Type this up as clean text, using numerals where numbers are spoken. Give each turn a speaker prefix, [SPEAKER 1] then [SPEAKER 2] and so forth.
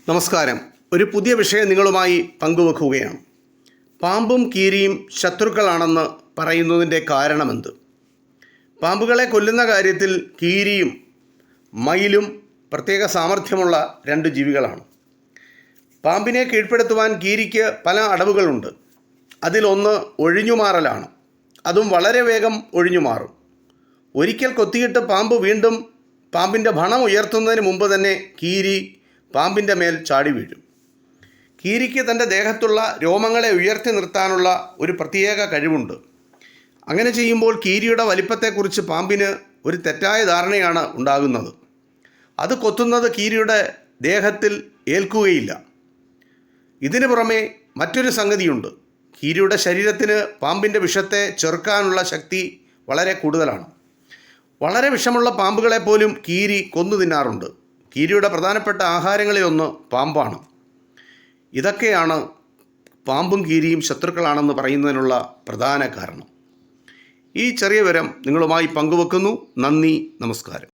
[SPEAKER 1] നമസ്കാരം. ഒരു പുതിയ വിഷയം നിങ്ങളുമായി പങ്കുവെക്കുകയാണ്. പാമ്പും കീരിയും ശത്രുക്കളാണെന്ന് പറയുന്നതിൻ്റെ കാരണമെന്ത്? പാമ്പുകളെ കൊല്ലുന്ന കാര്യത്തിൽ കീരിയും മയിലും പ്രത്യേക സാമർഥ്യമുള്ള രണ്ട് ജീവികളാണ്. പാമ്പിനെ കീഴ്പ്പെടുത്തുവാൻ കീരിക്ക് പല അടവുകളുണ്ട്. അതിലൊന്ന് ഒഴിഞ്ഞുമാറലാണ്. അതും വളരെ വേഗം ഒഴിഞ്ഞുമാറും. ഒരിക്കൽ കൊത്തിയിട്ട് പാമ്പ് വീണ്ടും പാമ്പിൻ്റെ ഭണം ഉയർത്തുന്നതിന് മുമ്പ് തന്നെ കീരി പാമ്പിൻ്റെ മേൽ ചാടി വീഴും. കീരിക്ക് തൻ്റെ ദേഹത്തുള്ള രോമങ്ങളെ ഉയർത്തി നിർത്താനുള്ള ഒരു പ്രത്യേക കഴിവുണ്ട്. അങ്ങനെ ചെയ്യുമ്പോൾ കീരിയുടെ വലിപ്പത്തെക്കുറിച്ച് പാമ്പിന് ഒരു തെറ്റായ ധാരണയാണ് ഉണ്ടാകുന്നത്. അത് കൊത്തുന്നത് കീരിയുടെ ദേഹത്തിൽ ഏൽക്കുകയില്ല. ഇതിനു പുറമെ മറ്റൊരു സംഗതിയുണ്ട്. കീരിയുടെ ശരീരത്തിന് പാമ്പിൻ്റെ വിഷത്തെ ചെറുക്കാനുള്ള ശക്തി വളരെ കൂടുതലാണ്. വളരെ വിഷമുള്ള പാമ്പുകളെപ്പോലും കീരി കൊന്നു തിന്നാറുണ്ട്. കീരിയുടെ പ്രധാനപ്പെട്ട ആഹാരങ്ങളിലൊന്ന് പാമ്പാണ്. ഇതൊക്കെയാണ് പാമ്പും കീരിയും ശത്രുക്കളാണെന്ന് പറയുന്നതിനുള്ള പ്രധാന കാരണം. ഈ ചെറിയ വിവരം നിങ്ങളുമായി പങ്കുവെക്കുന്നു. നന്ദി, നമസ്കാരം.